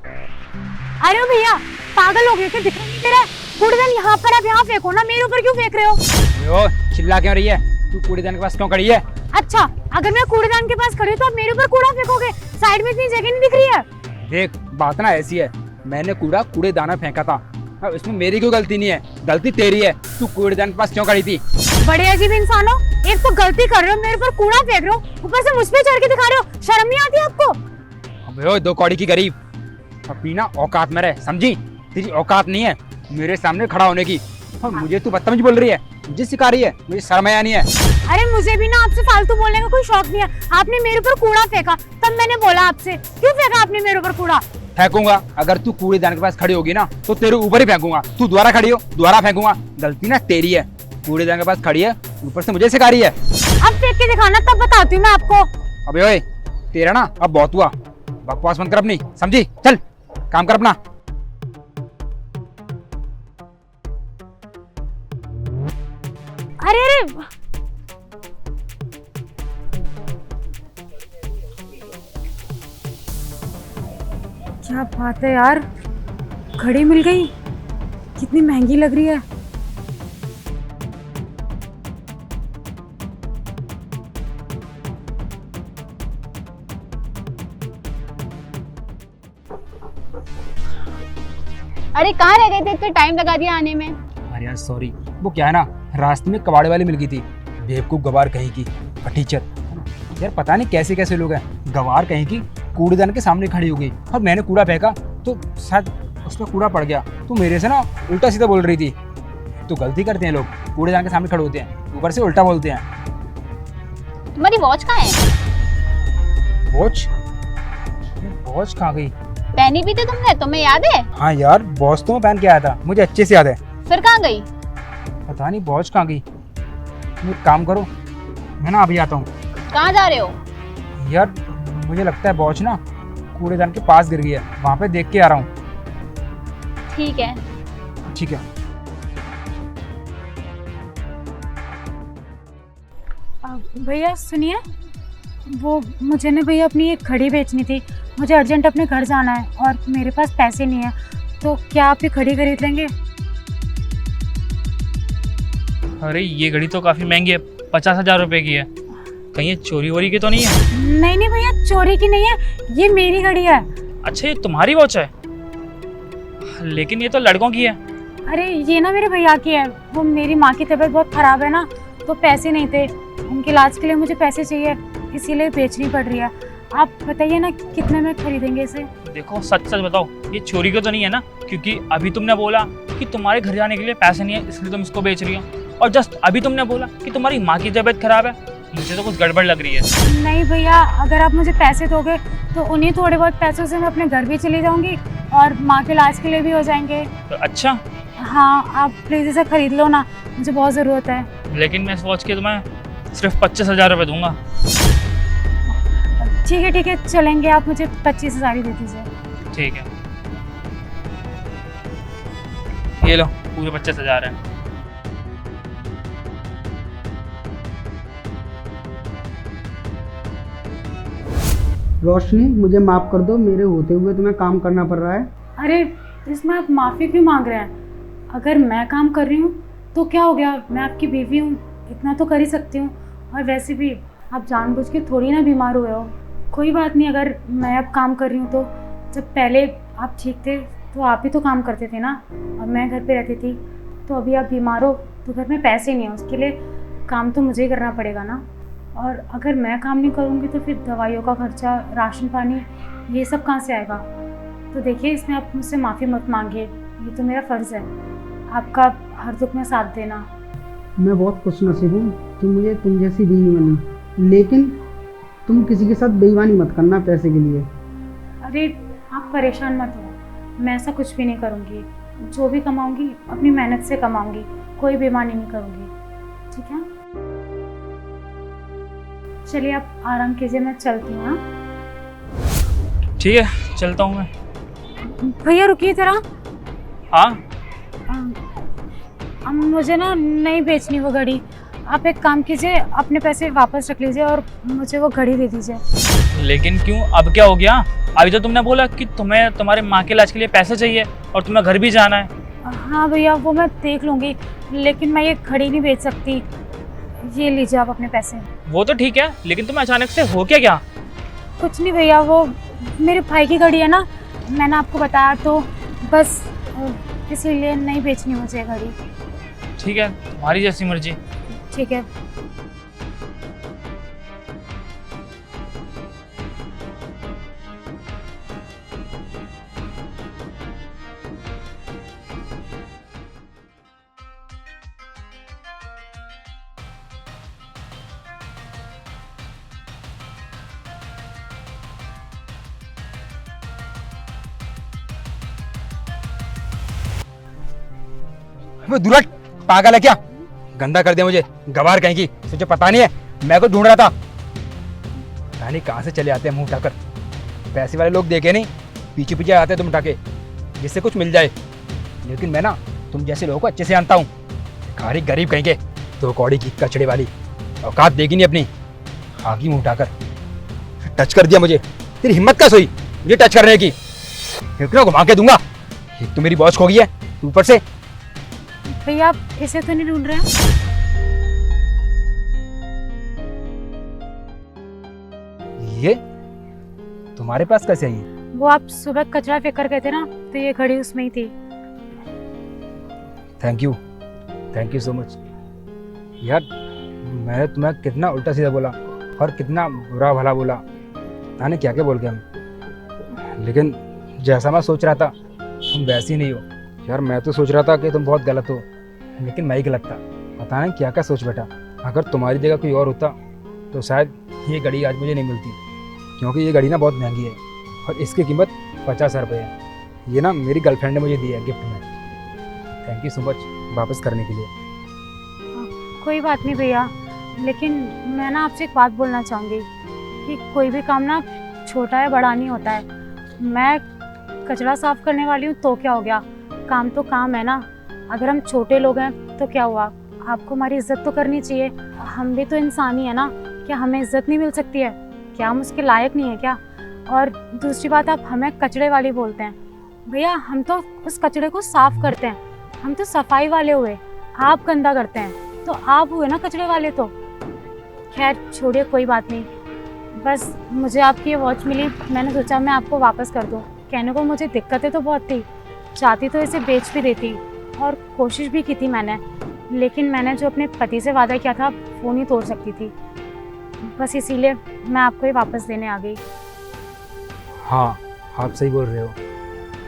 अरे ओ भैया, पागल हो गए क्या? दिख नहीं दे रहा है? कूड़ेदान यहाँ पर, आप यहाँ फेंको ना, मेरे ऊपर क्यों फेंक रहे हो? ओ, चिल्ला क्यों रही है? तू कूड़ेदान के पास क्यों खड़ी है? अच्छा, अगर मैं कूड़ेदान के पास खड़ी हूँ तो आप मेरे ऊपर कूड़ा फेंकोगे? साइड में इतनी जगह नहीं दिख रही है? देख, बात ना ऐसी है, मैंने कूड़ेदाना फेंका था। अब इसमें मेरी कोई गलती नहीं है, गलती तेरी है। तू कूड़ेदान के पास क्यों खड़ी थी? बड़े अजीब इंसान हो, एक तो गलती कर रहे हो, मेरे ऊपर कूड़ा फेंक रहे हो, ऊपर से मुझ पे चढ़ के दिखा रहे हो। शर्म नहीं आती आपको? अबे ओ, 2 कौड़ी की गरीब, अपनी ना औकात में रह, समझी? तेरी औकात नहीं है मेरे सामने खड़ा होने की, और मुझे तू बदतमीज बोल रही है, मुझे सिखा रही है। मुझे शर्म आया नहीं है। अरे मुझे भी ना आपसे फालतू बोलने का कोई शौक नहीं है। आपने मेरे ऊपर कूड़ा फेंका, तब मैंने बोला आपसे। क्यों फेंका आपने मेरे ऊपर कूड़ा? फेंकूंगा, अगर तू कूड़ेदान के पास खड़ी होगी ना तो तेरे ऊपर ही फेंकूंगा। तू दोबारा खड़ी हो, दोबारा फेंकूंगा। गलती ना तेरी है, कूड़ेदान के पास खड़ी है, ऊपर से मुझे सिखा रही है। अब फेंक के दिखाना, तब बताती हूँ मैं आपको। अबे ओए, तेरा ना अब बहुत हुआ, बकवास बंद कर अपनी, समझी? चल काम कर अपना। अरे अरे, क्या बात है यार, घड़ी मिल गई। कितनी महंगी लग रही है। अरे कहाँ रह गए थे? इतना टाइम लगा दिया आने में। अरे यार सॉरी, वो क्या है ना, रास्ते में कबाड़े वाली मिल गई थी, बेवकूफ गवार कहीं की, टीचर। यार पता नहीं कैसे कैसे लोग हैं, गवार कहीं की कूड़ेदान के सामने खड़ी हो गई और मैंने कूड़ा फेंका तो शायद उसमें कूड़ा पड़ गया, तो मेरे से ना उल्टा सीधा बोल रही थी। तो गलती करते हैं लोग, कूड़ेदान के सामने खड़े होते हैं, ऊपर से उल्टा बोलते हैं। तुम्हारी वॉच कहाँ है? वॉच? वॉच कहाँ गई? पहनी भी थी तुमने, तुम्हें याद है? हाँ यार, वॉच तो मैं पहन के आया था, मुझे अच्छे से याद है। फिर कहाँ गई? पता नहीं वॉच कहाँ गई। तुम एक काम करो, मैं ना अभी आता हूँ। कहाँ जा रहे हो? यार मुझे लगता है वॉच ना कूड़ेदान के पास गिर गई है, वहाँ पे देख के आ रहा हूँ। ठीक है। ठीक है। भैया सुनिए, वो मुझे ना भैया अपनी एक घड़ी बेचनी थी। मुझे अर्जेंट अपने घर जाना है और मेरे पास पैसे नहीं है, तो क्या आप ये घड़ी खरीद लेंगे? अरे ये घड़ी तो काफ़ी महंगी है, 50,000 रुपये की है। कहीं ये चोरी वोरी की तो नहीं है? नहीं नहीं भैया, चोरी की नहीं है, ये मेरी घड़ी है। अच्छा, ये तुम्हारी वॉच है? लेकिन ये तो लड़कों की है। अरे ये ना मेरे भैया की है। वो मेरी माँ की तबीयत बहुत ख़राब है ना, तो पैसे नहीं थे, उनके इलाज के लिए मुझे पैसे चाहिए, इसीलिए बेचनी पड़ रही है। आप बताइए ना कितने में खरीदेंगे इसे? देखो सच सच बताओ, ये चोरी का तो नहीं है ना? क्योंकि अभी तुमने बोला कि तुम्हारे घर जाने के लिए पैसे नहीं है, इसलिए तुम इसको बेच रही हो, और जस्ट अभी तुमने बोला कि तुम्हारी माँ की तबीयत खराब है। मुझे तो कुछ गड़बड़ लग रही है। नहीं भैया, अगर आप मुझे पैसे दोगे तो उन्हीं थोड़े बहुत पैसों से मैं अपने घर भी चली जाऊंगी और माँ के इलाज के लिए भी हो जाएंगे। तो अच्छा, हाँ, आप प्लीज़ इसे खरीद लो ना, मुझे बहुत ज़रूरत है। लेकिन मैं इस वॉच के तुम्हें सिर्फ 25,000 रुपये दूंगा। ठीक है, चलेंगे। आप मुझे 25,000 ही दे दीजिए। ठीक है, ये लो, पूरे 25,000 है। रोशनी, मुझे माफ़ कर दो, मेरे होते हुए तुम्हें काम करना पड़ रहा है। अरे इसमें आप माफ़ी क्यों मांग रहे हैं? अगर मैं काम कर रही हूँ तो क्या हो गया, मैं आपकी बीवी हूँ, इतना तो कर ही सकती हूँ। और वैसे भी आप जानबूझ के थोड़ी ना बीमार हुए हो। कोई बात नहीं, अगर मैं अब काम कर रही हूँ तो जब पहले आप ठीक थे तो आप ही तो काम करते थे ना, और मैं घर पे रहती थी। तो अभी आप बीमार हो तो घर में पैसे नहीं है, उसके लिए काम तो मुझे ही करना पड़ेगा ना। और अगर मैं काम नहीं करूँगी तो फिर दवाइयों का खर्चा, राशन पानी, ये सब कहाँ से आएगा? तो देखिए, इसमें आप मुझसे माफ़ी मत मांगिए, ये तो मेरा फ़र्ज़ है आपका हर दुख में साथ देना। मैं बहुत खुशनसीब हूँ कि मुझे तुम जैसी बीवी मिली, लेकिन तुम किसी के साथ बेईमानी मत करना पैसे के लिए। अरे आप परेशान मत हो, मैं ऐसा कुछ भी नहीं करूँगी। जो भी कमाऊँगी अपनी मेहनत से कमाऊँगी, कोई बेईमानी नहीं करूँगी, ठीक है? चलिए आप आराम कीजिए, मैं चलती हूँ। हाँ ठीक है, चलता हूँ मैं। भैया रुकिए ज़रा। हाँ, मुझे ना नहीं बेचनी वो घड़ी। आप एक काम कीजिए, अपने पैसे वापस रख लीजिए और मुझे वो घड़ी दे दीजिए। लेकिन क्यों, अब क्या हो गया? अभी तो तुमने बोला कि तुम्हें तुम्हारे माँ के इलाज के लिए पैसे चाहिए और तुम्हें घर भी जाना है। हाँ भैया, वो मैं देख लूँगी, लेकिन मैं ये घड़ी नहीं बेच सकती। ये लीजिए आप अपने पैसे। वो तो ठीक है, लेकिन तुम्हें अचानक से हो क्या गया? कुछ नहीं भैया, वो मेरे भाई की घड़ी है ना, मैंने आपको बताया तो बस इसीलिए नहीं बेचनी मुझे घड़ी। ठीक है, तुम्हारी जैसी मर्जी। ठीक है। वो दुलट पागल है क्या? गंदा कर दिया मुझे, गवार कहीं की। तुझे पता नहीं है मैं को ढूंढ रहा था। पता नहीं कहाँ से चले आते हैं मुंह उठाकर। पैसे वाले लोग देखे नहीं, पीछे पीछे आते हैं तुम उठा के, जिससे कुछ मिल जाए। लेकिन मैं ना तुम जैसे लोगों को अच्छे से जानता हूँ। खारी गरीब कहीं के, तो कौड़ी की कचड़े वाली औकात देगी नहीं अपनी। आगी मुंह उठाकर टच कर दिया मुझे। तेरी हिम्मत कैसे हुई मुझे टच करने की? क्यों घुमा के दूंगा। एक तो मेरी बॉस खो गई है, ऊपर से भैया आप इसे तो नहीं ढूंढ रहे हैं? ये तुम्हारे पास कैसे आई है? वो आप सुबह कचरा फेंक कर गए थे ना, तो ये घड़ी उसमें ही थी। Thank you so much. यार मैंने तुम्हें कितना उल्टा सीधा बोला और कितना बुरा भला बोला, पता नहीं क्या क्या बोल गया मैं। लेकिन जैसा मैं सोच रहा था तुम वैसी नहीं हो। यार मैं तो सोच रहा था कि तुम बहुत गलत हो, लेकिन मैं ही गलत था। पता नहीं क्या क्या सोच बैठा। अगर तुम्हारी जगह कोई और होता तो शायद ये घड़ी आज मुझे नहीं मिलती, क्योंकि ये घड़ी ना बहुत महंगी है और इसकी कीमत 50,000 रुपये है। ये ना मेरी गर्लफ्रेंड ने मुझे दी है गिफ्ट में। थैंक यू सो मच वापस करने के लिए। कोई बात नहीं भैया, लेकिन मैं ना आपसे एक बात बोलना चाहूँगी कि कोई भी काम ना छोटा या बड़ा नहीं होता है। मैं कचरा साफ करने वाली हूँ तो क्या हो गया, काम तो काम है ना। अगर हम छोटे लोग हैं तो क्या हुआ, आपको हमारी इज्जत तो करनी चाहिए। हम भी तो इंसान ही है ना, क्या हमें इज्जत नहीं मिल सकती है? क्या हम उसके लायक नहीं है क्या? और दूसरी बात, आप हमें कचड़े वाली बोलते हैं। भैया हम तो उस कचड़े को साफ करते हैं, हम तो सफाई वाले हुए। आप गंदा करते हैं तो आप हुए ना कचड़े वाले। तो खैर छोड़िए, कोई बात नहीं। बस मुझे आपकी ये वॉच मिली, मैंने सोचा मैं आपको वापस कर दूँ। कहने को मुझे दिक्कतें तो बहुत थी, चाहती तो इसे बेच भी देती और कोशिश भी की थी मैंने, लेकिन मैंने जो अपने पति से वादा किया था वो नहीं तोड़ सकती थी। बस इसीलिए मैं आपको ही वापस देने आ गई। हाँ आप सही बोल रहे हो,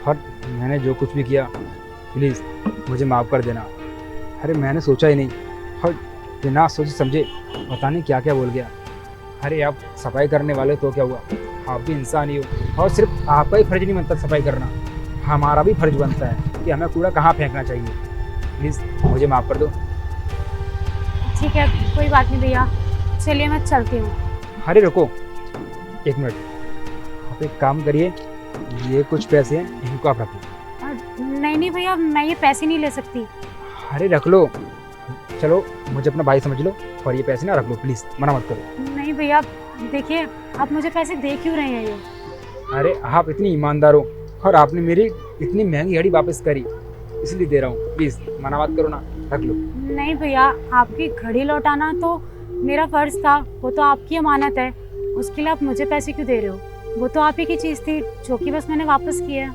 और मैंने जो कुछ भी किया प्लीज़ मुझे माफ़ कर देना। अरे मैंने सोचा ही नहीं और बिना सोचे समझे पता नहीं क्या क्या बोल गया। अरे आप सफाई करने वाले तो क्या हुआ, आप भी इंसान ही हो, और सिर्फ आपका ही फर्ज नहीं बनता सफाई करना, हमारा भी फर्ज बनता है कि हमें कूड़ा कहाँ फेंकना चाहिए। प्लीज़ मुझे माफ़ कर दो। ठीक है, कोई बात नहीं भैया, चलिए मैं चलती हूँ। अरे रुको एक मिनट, आप एक काम करिए, ये कुछ पैसे हैं इनको आप रखो। नहीं भैया, मैं ये पैसे नहीं ले सकती। अरे रख लो, चलो मुझे अपना भाई समझ लो और ये पैसे ना रख लो प्लीज़, मना मत करो। नहीं भैया, देखिए आप मुझे पैसे दे क्यों रहे हैं ये? अरे आप इतनी ईमानदार हो और आपने मेरी इतनी महंगी घड़ी वापस करी, इसलिए दे रहा हूँ, प्लीज़ मना मत करो ना, रख लो। नहीं भैया, आपकी घड़ी लौटाना तो मेरा फ़र्ज़ था, वो तो आपकी अमानत है, उसके लिए आप मुझे पैसे क्यों दे रहे हो? वो तो आप ही की चीज़ थी जो कि बस मैंने वापस की है।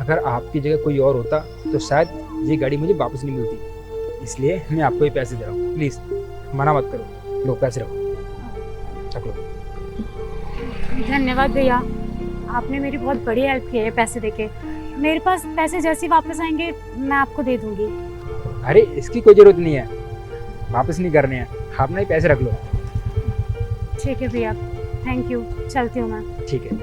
अगर आपकी जगह कोई और होता तो शायद ये गाड़ी मुझे वापस नहीं मिलती, इसलिए मैं आपको ये पैसे दे रहा हूँ, प्लीज़ मना मत करो, लो पैसे रख लो। धन्यवाद भैया, आपने मेरी बहुत बड़ी हेल्प की है पैसे देके। मेरे पास पैसे जैसे ही वापस आएंगे मैं आपको दे दूँगी। अरे इसकी कोई ज़रूरत नहीं है, वापस नहीं करने हैं, आपने पैसे रख लो। ठीक है भैया, थैंक यू, चलती हूँ मैं। ठीक है।